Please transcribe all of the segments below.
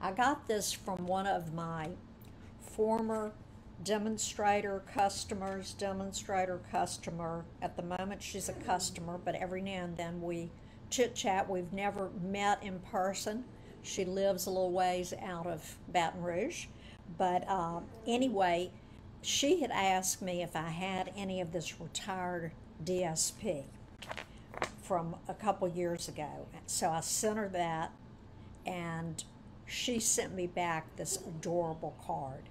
I got this from one of my former demonstrator customer. At the moment, she's a customer, but every now and then we chit chat. We've never met in person. She lives a little ways out of Baton Rouge. But anyway, she had asked me if I had any of this retired DSP from a couple years ago. So I sent her that, and she sent me back this adorable card.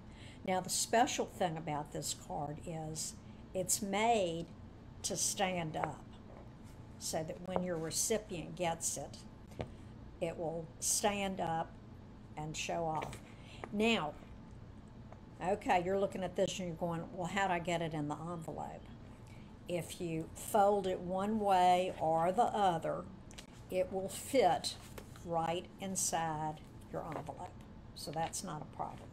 Now, the special thing about this card is it's made to stand up so that when your recipient gets it, it will stand up and show off. Now, okay, you're looking at this and you're going, well, how'd I get it in the envelope? If you fold it one way or the other, it will fit right inside your envelope. So that's not a problem.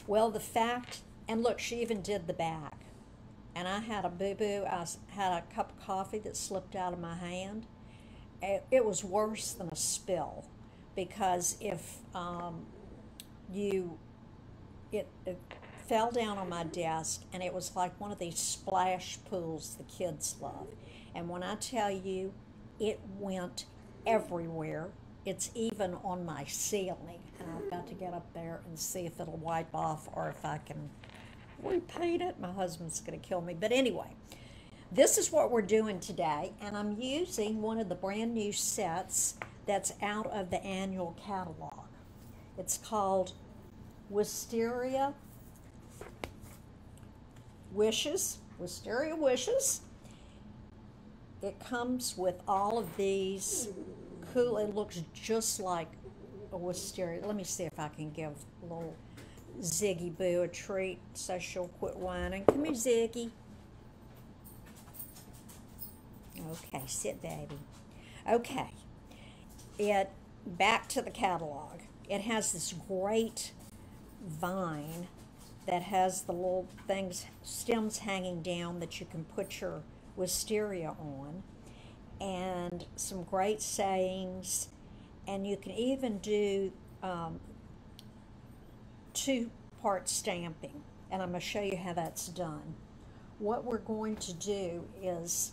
Well, the fact, and look, she even did the back. And I had a boo-boo. I had a cup of coffee that slipped out of my hand. It was worse than a spill, because if it fell down on my desk, and it was like one of these splash pools the kids love. And when I tell you, it went everywhere. It's even on my ceiling. And I've got to get up there and see if it'll wipe off or if I can repaint it. My husband's going to kill me. But anyway, this is what we're doing today. And I'm using one of the brand new sets that's out of the annual catalog. It's called Wisteria Wishes. Wisteria Wishes. It comes with all of these cool, it looks just like a wisteria. Let me see if I can give little Ziggy Boo a treat so she'll quit whining. Come here, Ziggy. Okay, sit, baby. Okay, back to the catalog. It has this great vine that has the little stems hanging down that you can put your wisteria on, and some great sayings, and you can even do two-part stamping, and I'm going to show you how that's done. What we're going to do is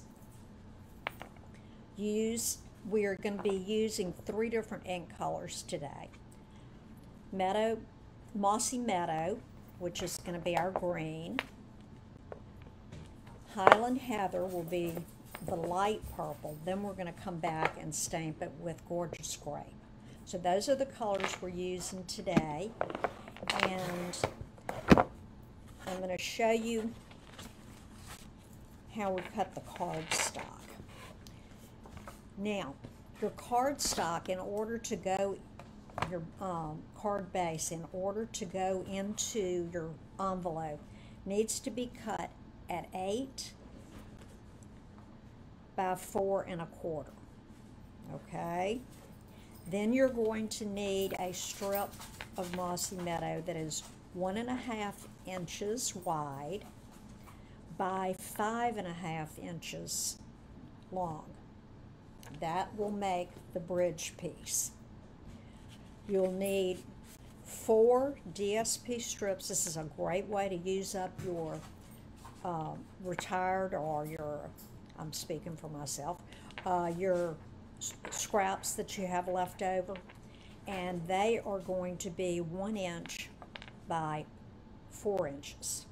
we are going to be using 3 different ink colors today. Mossy Meadow, which is going to be our green. Highland Heather will be the light purple. Then we're going to come back and stamp it with Gorgeous Grape. So those are the colors we're using today. And I'm going to show you how we cut the cardstock. Now, your cardstock, in order to go, your card base, in order to go into your envelope, needs to be cut at 8 by 4 1/4. Okay? Then you're going to need a strip of Mossy Meadow that is 1.5 inches wide by 5.5 inches long. That will make the bridge piece. You'll need 4 DSP strips. This is a great way to use up your retired, or your, I'm speaking for myself, your scraps that you have left over. And they are going to be 1 inch by 4 inches.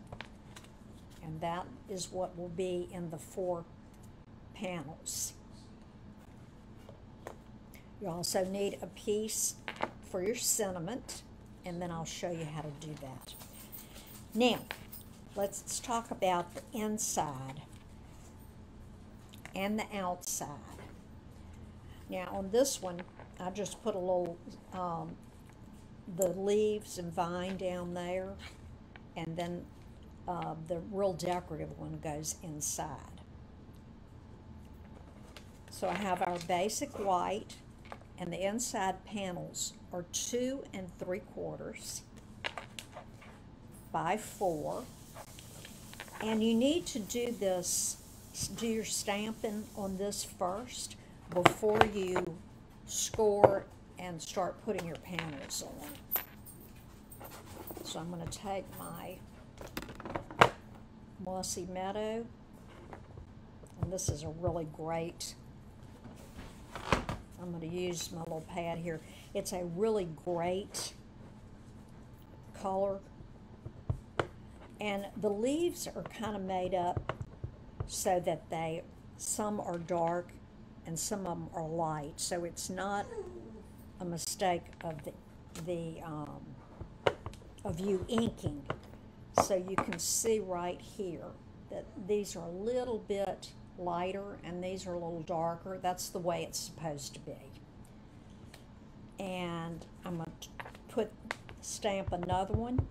And that is what will be in the 4 panels. You also need a piece for your sentiment, and then I'll show you how to do that. Now, let's talk about the inside and the outside. Now, on this one, I just put a little, the leaves and vine down there, and then the real decorative one goes inside. So I have our basic white, and the inside panels are 2 3/4 by 4. And you need to do your stamping on this first before you score and start putting your panels on. So I'm going to take my Mossy Meadow, and this is a really great, I'm going to use my little pad here. It's a really great color, and the leaves are kind of made up so that some are dark and some of them are light, so it's not a mistake of you inking. So you can see right here that these are a little bit lighter and these are a little darker. That's the way it's supposed to be. And I'm going to stamp another one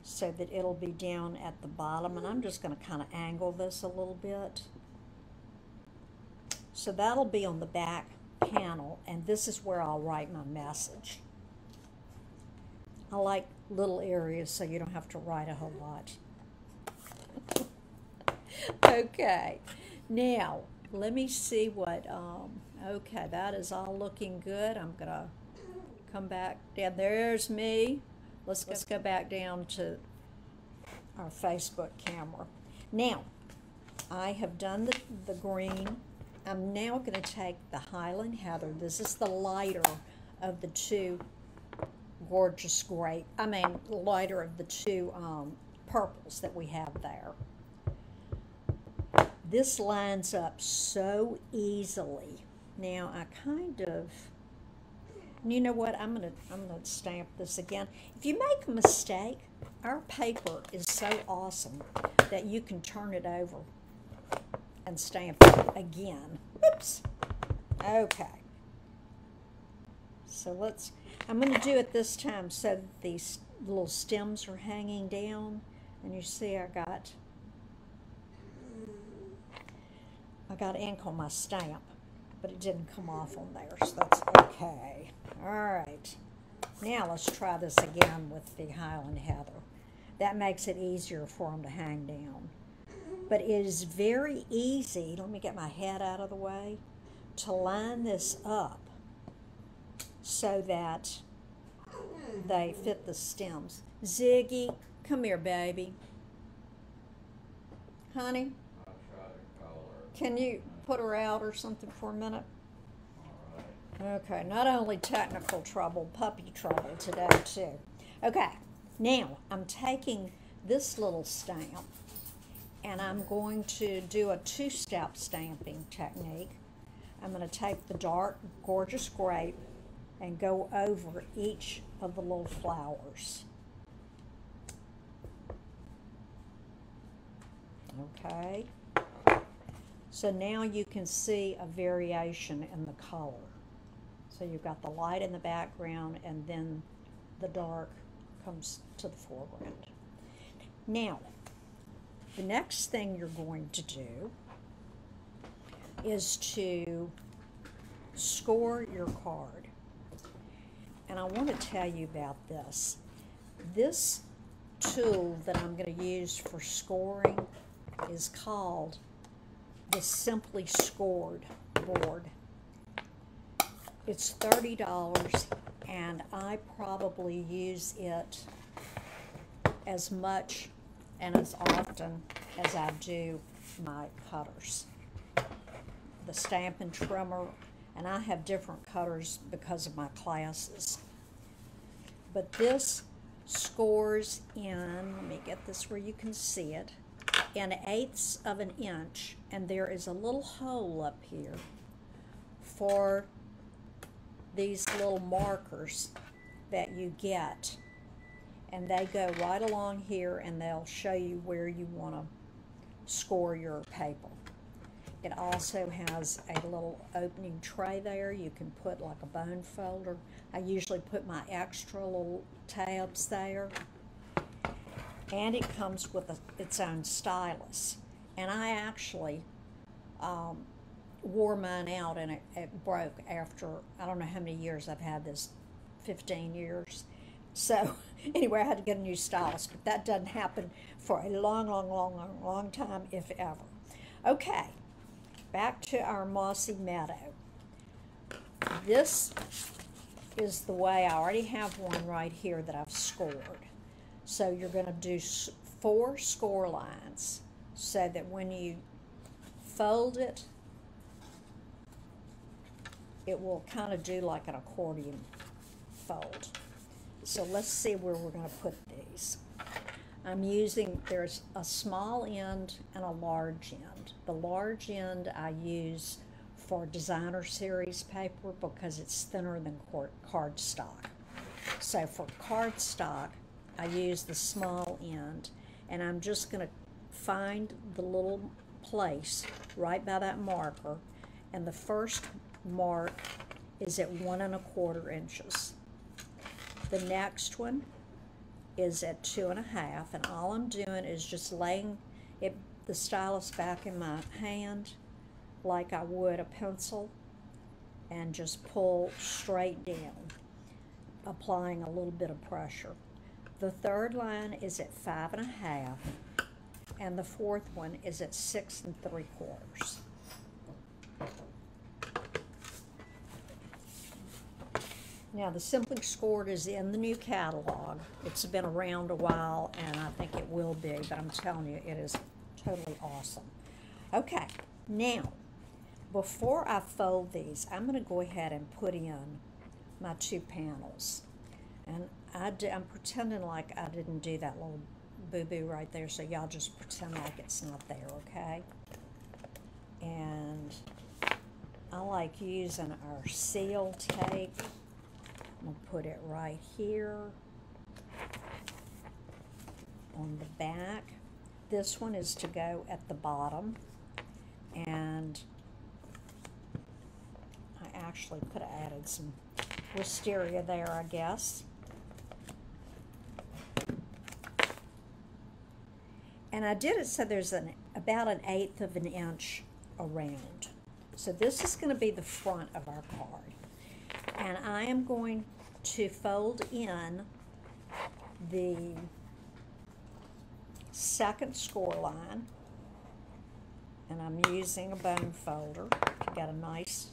so that it'll be down at the bottom, and I'm just going to kind of angle this a little bit. So that'll be on the back panel, and this is where I'll write my message. I like little areas so you don't have to write a whole lot. Okay, now let me see what, okay, that is all looking good. I'm going to come back down. There's me. Let's go back down to our Facebook camera. Now, I have done the green. I'm now going to take the Highland Heather. This is the lighter of the two gorgeous gray, lighter of the two purples that we have there. This lines up so easily. Now I kind of, you know what, I'm gonna stamp this again. If you make a mistake, our paper is so awesome that you can turn it over and stamp it again. Oops. Okay. So I'm going to do it this time so that these little stems are hanging down. And you see I got ink on my stamp, but it didn't come off on there, so that's okay. All right. Now let's try this again with the Highland Heather. That makes it easier for them to hang down. But it is very easy, let me get my head out of the way, to line this up so that they fit the stems. Ziggy, come here, baby. Honey, can you put her out or something for a minute? Okay, not only technical trouble, puppy trouble today too. Okay, now I'm taking this little stamp and I'm going to do a two-step stamping technique. I'm going to take the dark, gorgeous grape and go over each of the little flowers. Okay. So now you can see a variation in the color. So you've got the light in the background and then the dark comes to the foreground. Now, the next thing you're going to do is to score your card. And I want to tell you about this. This tool that I'm going to use for scoring is called the Simply Scored board. It's $30 and I probably use it as much and as often as I do my cutters. The Stampin' Trimmer, and I have different cutters because of my classes. But this scores in, let me get this where you can see it, in 1/8 of an inch, and there is a little hole up here for these little markers that you get, and they go right along here and they'll show you where you want to score your paper. It also has a little opening tray there. You can put like a bone folder. I usually put my extra little tabs there. And it comes with its own stylus. And I actually wore mine out and it broke after, I don't know how many years I've had this, 15 years. So anyway, I had to get a new stylus, but that doesn't happen for a long time, if ever. Okay, back to our Mossy Meadow. This is the way, I already have one right here that I've scored. So you're going to do 4 score lines so that when you fold it, it will kind of do like an accordion fold. So let's see where we're going to put these. There's a small end and a large end. The large end I use for designer series paper because it's thinner than cardstock. So for cardstock, I use the small end, and I'm just going to find the little place right by that marker, and the first mark is at 1 1/4 inches. The next one is at 2 1/2, and all I'm doing is just laying the stylus back in my hand like I would a pencil and just pull straight down, applying a little bit of pressure. The third line is at 5 1/2, and the fourth one is at 6 3/4. Now, the Simply Scored is in the new catalog. It's been around a while, and I think it will be, but I'm telling you, it is totally awesome. Okay, now, before I fold these, I'm going to go ahead and put in my 2 panels. And I'm pretending like I didn't do that little boo-boo right there, so y'all just pretend like it's not there, okay? And I like using our seal tape. I'm going to put it right here on the back. This one is to go at the bottom, and I actually could have added some wisteria there, I guess. And I did it so there's about 1/8 of an inch around. So this is going to be the front of our card. And I am going to fold in the second score line, and I'm using a bone folder to get a nice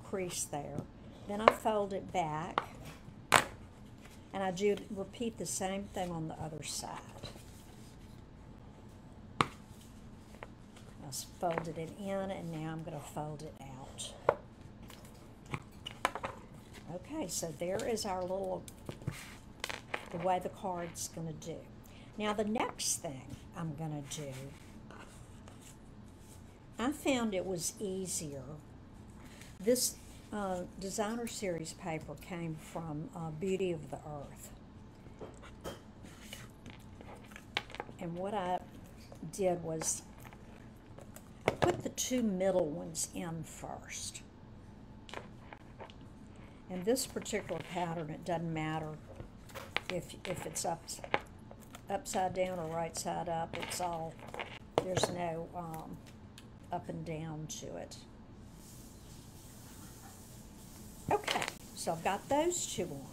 crease there. Then I fold it back, and I do repeat the same thing on the other side. I folded it in, and now I'm going to fold it out. Okay, so there is our the way the card's going to do. Now the next thing I'm going to do, I found it was easier. This designer series paper came from Beauty of the Earth. And what I did was I put the 2 middle ones in first. And this particular pattern, it doesn't matter if it's upside down or right side up. It's all, there's no up and down to it. Okay, so I've got those 2 on.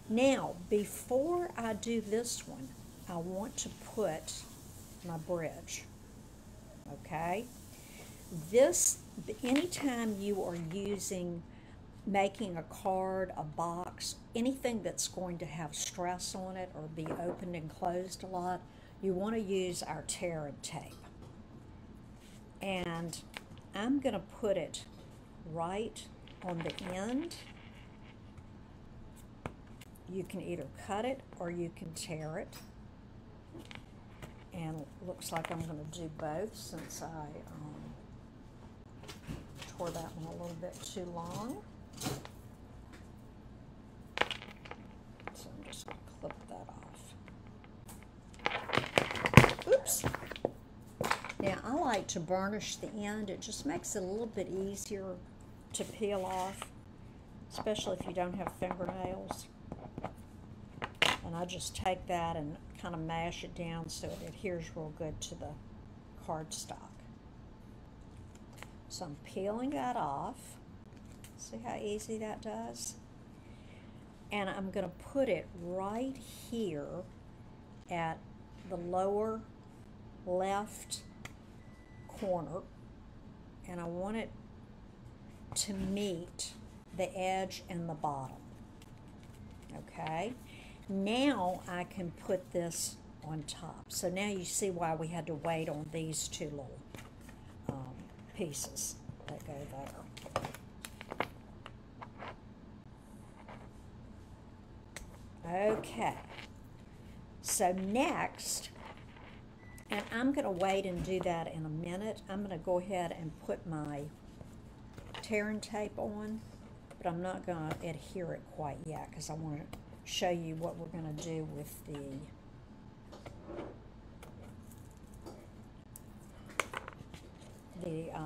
Now, before I do this one, I want to put my bridge. Okay? Anytime you are making a card, a box, anything that's going to have stress on it or be opened and closed a lot, you want to use our tear and tape. And I'm going to put it right on the end. You can either cut it or you can tear it. And it looks like I'm going to do both since I tore that one a little bit too long. So I'm just going to clip that off. Oops. Now, I like to burnish the end. It just makes it a little bit easier to peel off, especially if you don't have fingernails. And I just take that and kind of mash it down so it adheres real good to the cardstock. So I'm peeling that off. See how easy that does? And I'm going to put it right here at the lower left corner, and I want it to meet the edge and the bottom. Okay? Now I can put this on top. So now you see why we had to wait on these two little pieces that go there. Okay, so next, and I'm going to wait and do that in a minute, I'm going to go ahead and put my tearing tape on, but I'm not going to adhere it quite yet because I want to show you what we're going to do with the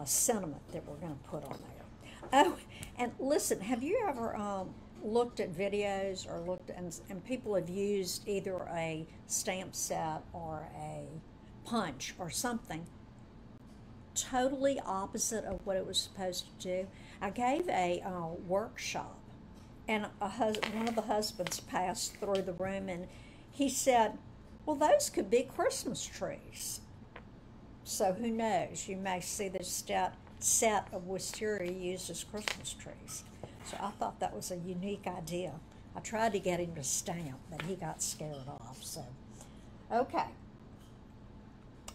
sentiment that we're going to put on there. Oh, and listen, have you ever looked at videos or looked and people have used either a stamp set or a punch or something totally opposite of what it was supposed to do? I gave a workshop, and one of the husbands passed through the room, and he said, well, those could be Christmas trees. So who knows? You may see this set of wisteria used as Christmas trees. So I thought that was a unique idea. I tried to get him to stamp, but he got scared off. So, okay.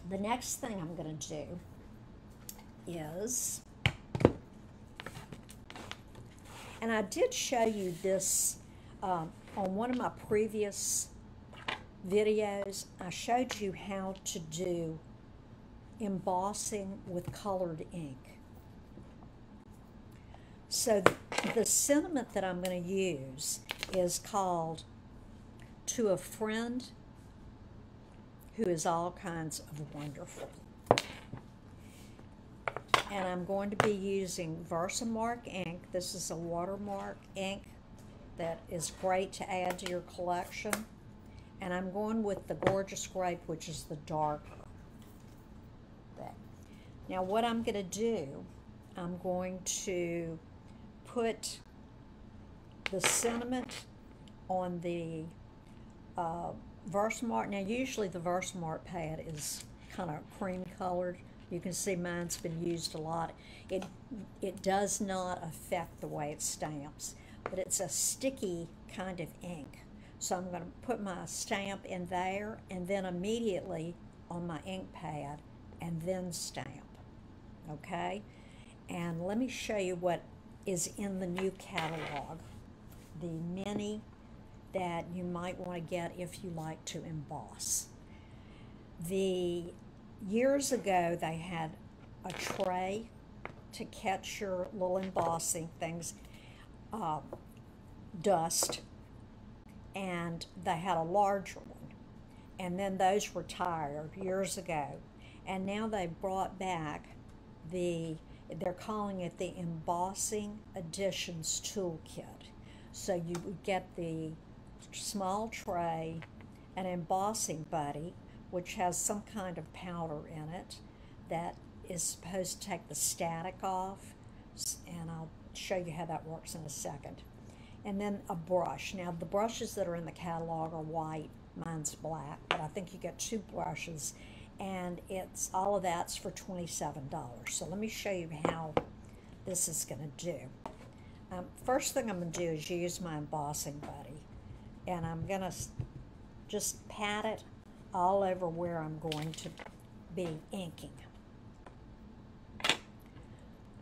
The next thing I'm going to do is, and I did show you this on one of my previous videos. I showed you how to do embossing with colored ink. So the sentiment that I'm going to use is called To a Friend Who Is All Kinds of Wonderful. And I'm going to be using Versamark ink. This is a watermark ink that is great to add to your collection. And I'm going with the Gorgeous Grape, which is the darker. Now what I'm going to do, I'm going to put the sentiment on the Versamark. Now usually the Versamark pad is kind of cream colored. You can see mine's been used a lot. It does not affect the way it stamps, but it's a sticky kind of ink. So I'm going to put my stamp in there and then immediately on my ink pad and then stamp. Okay? And let me show you what is in the new catalog. The mini that you might want to get if you like to emboss. Years ago they had a tray to catch your little embossing things, dust, and they had a larger one. And then those retired years ago. And now they brought back they're calling it the Embossing Additions Toolkit. So you would get the small tray, an embossing buddy, which has some kind of powder in it that is supposed to take the static off, and I'll show you how that works in a second. And then a brush. Now the brushes that are in the catalog are white, mine's black, but I think you get two brushes, and all of that's for $27. So let me show you how this is going to do. First thing I'm going to do is use my embossing buddy, and I'm going to just pat it all over where I'm going to be inking.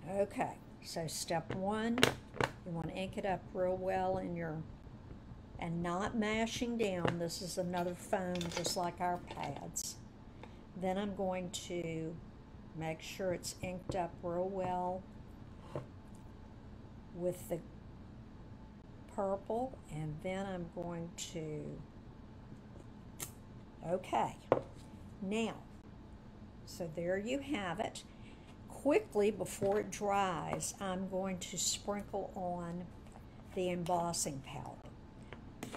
Okay, so step one, you want to ink it up real well and not mashing down. This is another foam just like our pads. Then I'm going to make sure it's inked up real well with the purple, and then I'm going to, okay, now, so there you have it. Quickly, before it dries, I'm going to sprinkle on the embossing powder.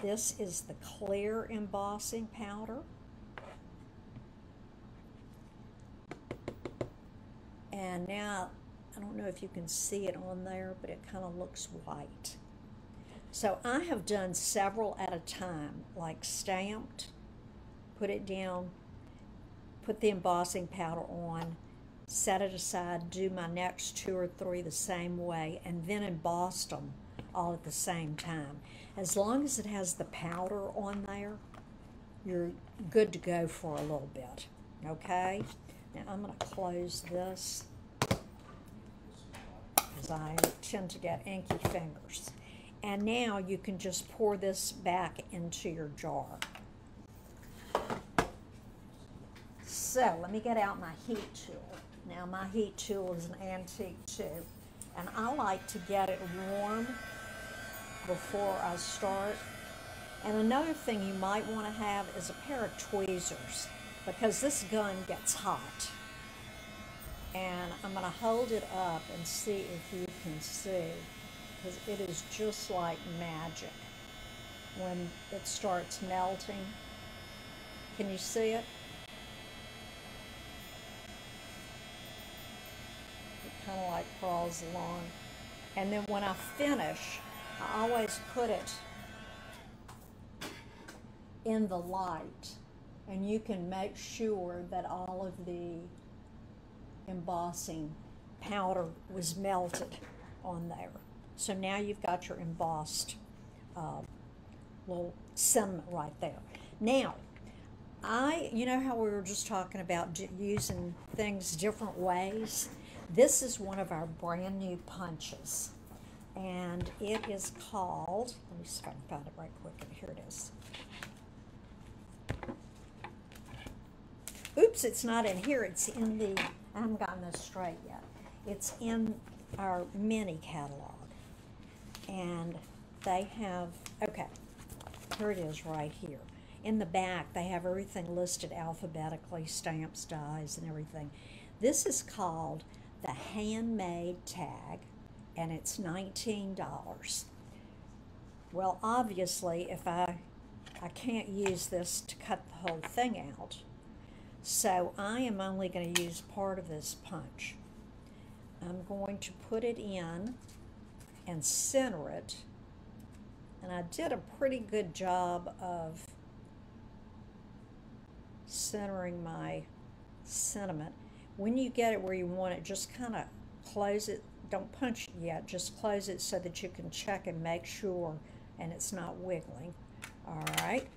This is the clear embossing powder. And now, I don't know if you can see it on there, but it kind of looks white. So I have done several at a time, like stamped, put it down, put the embossing powder on, set it aside, do my next 2 or 3 the same way, and then embossed them all at the same time. As long as it has the powder on there, you're good to go for a little bit, okay? Now I'm going to close this because I tend to get inky fingers. And now you can just pour this back into your jar. So let me get out my heat tool. Now my heat tool is an antique too, and I like to get it warm before I start. And another thing you might want to have is a pair of tweezers, because this gun gets hot. And I'm going to hold it up and see if you can see, because it is just like magic when it starts melting. Can you see it? It kind of like crawls along. And then when I finish, I always put it in the light, and you can make sure that all of the embossing powder was melted on there. So now you've got your embossed little cinnamon right there. Now, you know how we were just talking about using things different ways? This is one of our brand new punches, and it is called, let me see if I can find it right quick. Here it is. Oops, it's not in here. It's in the, I haven't gotten this straight yet. It's in our mini catalog. And they have, okay, here it is right here. In the back, they have everything listed alphabetically, stamps, dies, and everything. This is called the Handmade Tag, and it's $19. Well, obviously, if I can't use this to cut the whole thing out, so I am only going to use part of this punch. I'm going to put it in and center it, and I did a pretty good job of centering my sentiment. When you get it where you want it, just kind of close it. Don't punch it yet, just close it so that you can check and make sure and it's not wiggling. All right,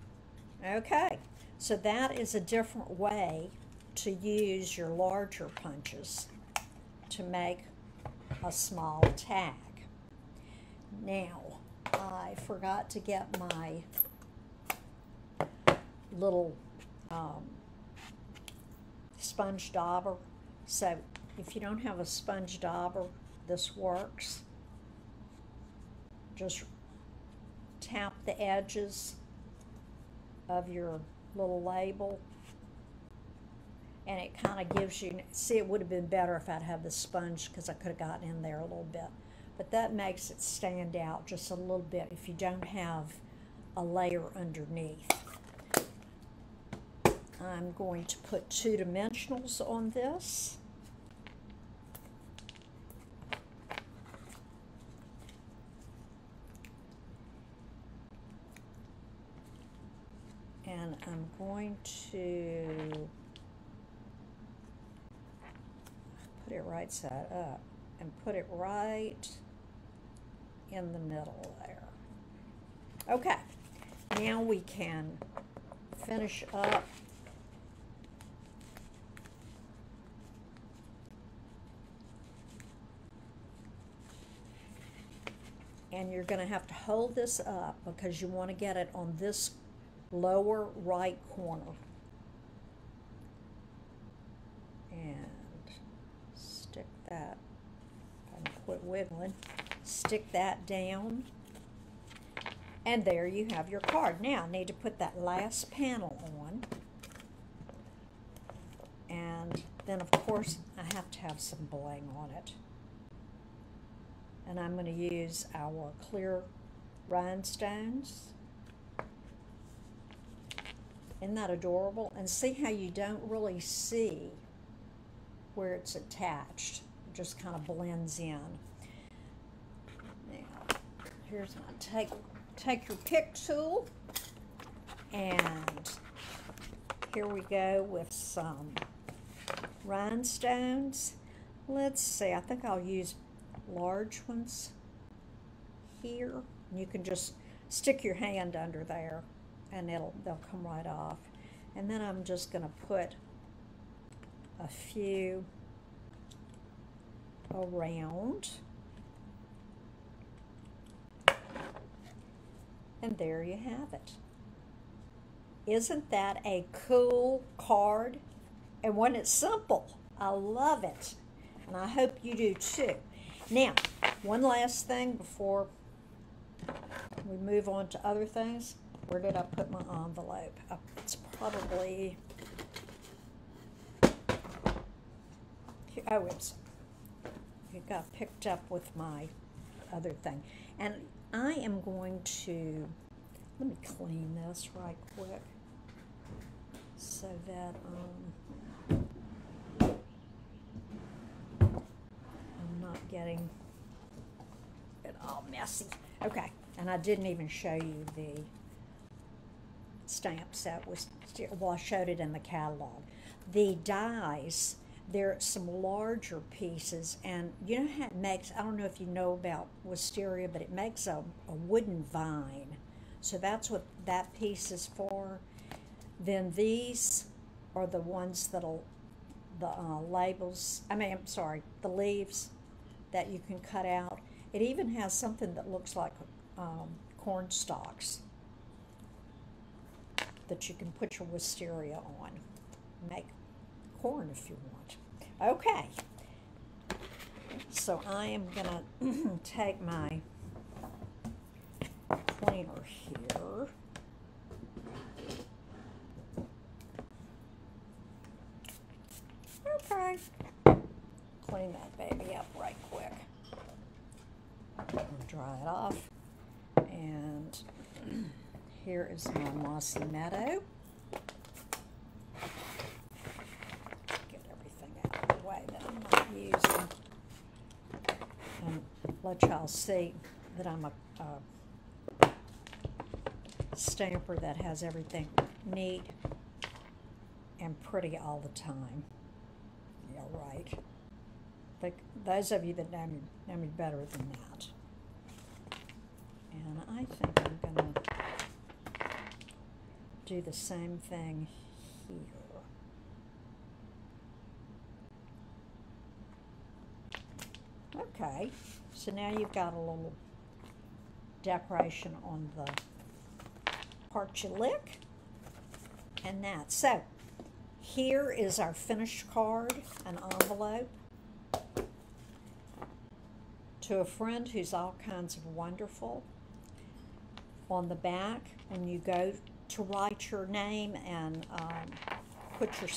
okay. So that is a different way to use your larger punches to make a small tag. Now, I forgot to get my little sponge dauber. So if you don't have a sponge dauber, this works. Just tap the edges of your little label, and it kind of gives you, see, it would have been better if I'd have the sponge because I could have gotten in there a little bit, but that makes it stand out just a little bit if you don't have a layer underneath. I'm going to put 2 dimensionals on this. And I'm going to put it right side up and put it right in the middle there. Okay, now we can finish up. And you're going to have to hold this up because you want to get it on this lower right corner. And stick that, and quit wiggling, stick that down. And there you have your card. Now I need to put that last panel on. And then of course I have to have some bling on it. And I'm going to use our clear rhinestones. Isn't that adorable? And see how you don't really see where it's attached. It just kind of blends in. Now, here's my take your pick tool. And here we go with some rhinestones. Let's see, I think I'll use large ones here. You can just stick your hand under there and they'll come right off. And then I'm just going to put a few around. And there you have it. Isn't that a cool card? And when it's simple, I love it. And I hope you do too. Now, one last thing before we move on to other things. Where did I put my envelope? It's probably, oh, it got picked up with my other thing. And I am going to, let me clean this right quick so that I'm not getting it all messy. Okay, and I didn't even show you the stamp set. Well, I showed it in the catalog. The dies, there are some larger pieces, and you know how it makes, I don't know if you know about wisteria, but it makes a wooden vine. So that's what that piece is for. Then these are the ones that'll, the labels, the leaves that you can cut out. It even has something that looks like corn stalks that you can put your wisteria on. Make corn if you want. Okay, so I am gonna take my cleaner here. Okay, clean that baby up right quick. Dry it off, and here is my mossy meadow. Get everything out of the way that I'm not using, and let y'all see that I'm a stamper that has everything neat and pretty all the time. Yeah, right. But those of you that know me better than that. And I think I'm going to do the same thing here. Okay, so now you've got a little decoration on the part you lick, and that. So here is our finished card, an envelope. To a friend who's all kinds of wonderful. On the back, when you go to write your name and put your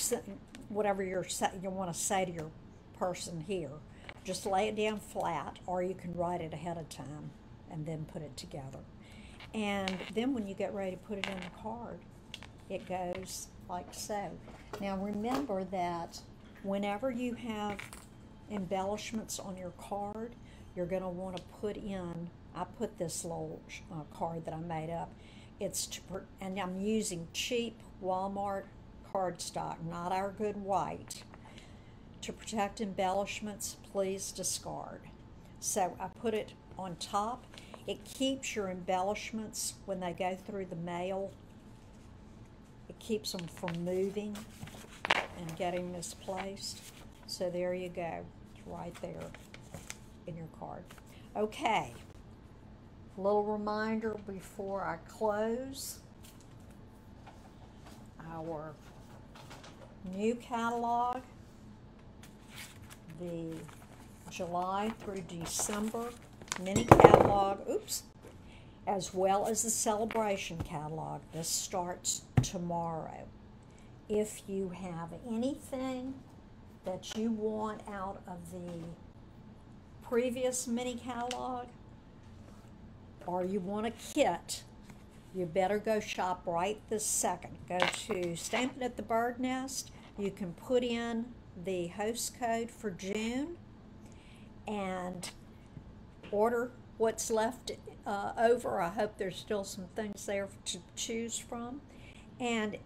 whatever you want to say to your person here, just lay it down flat, or you can write it ahead of time and then put it together. And then when you get ready to put it in the card, it goes like so. Now remember that whenever you have embellishments on your card, you're going to want to put in, I put this little card that I made up. And I'm using cheap Walmart cardstock, not our good white. To protect embellishments, please discard. So I put it on top. It keeps your embellishments, when they go through the mail, it keeps them from moving and getting misplaced. So there you go, it's right there in your card. Okay, a little reminder before I close. Our new catalog, the July through December mini catalog, as well as the celebration catalog. This starts tomorrow. If you have anything that you want out of the previous mini catalog, or you want a kit, you better go shop right this second. Go to Stampin' at the Bird Nest. You can put in the host code for June and order what's left over. I hope there's still some things there to choose from. And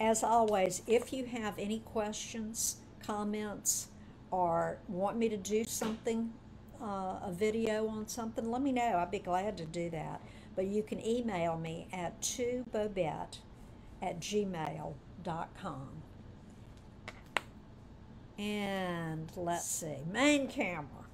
as always, if you have any questions, comments, or want me to do something a video on something, let me know. I'd be glad to do that. But you can email me at 2bobette@gmail.com. And let's see, main camera,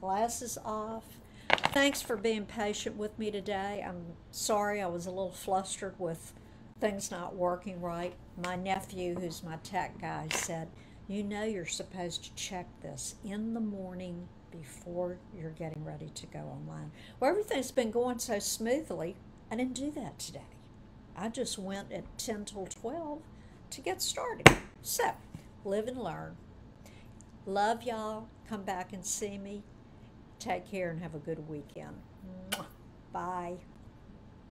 glasses off. Thanks for being patient with me today. I'm sorry I was a little flustered with things not working right. My nephew, who's my tech guy, said, you know you're supposed to check this in the morning before you're getting ready to go online. Well, everything's been going so smoothly, I didn't do that today. I just went at 10 till 12 to get started. So, live and learn. Love y'all. Come back and see me. Take care and have a good weekend. Bye.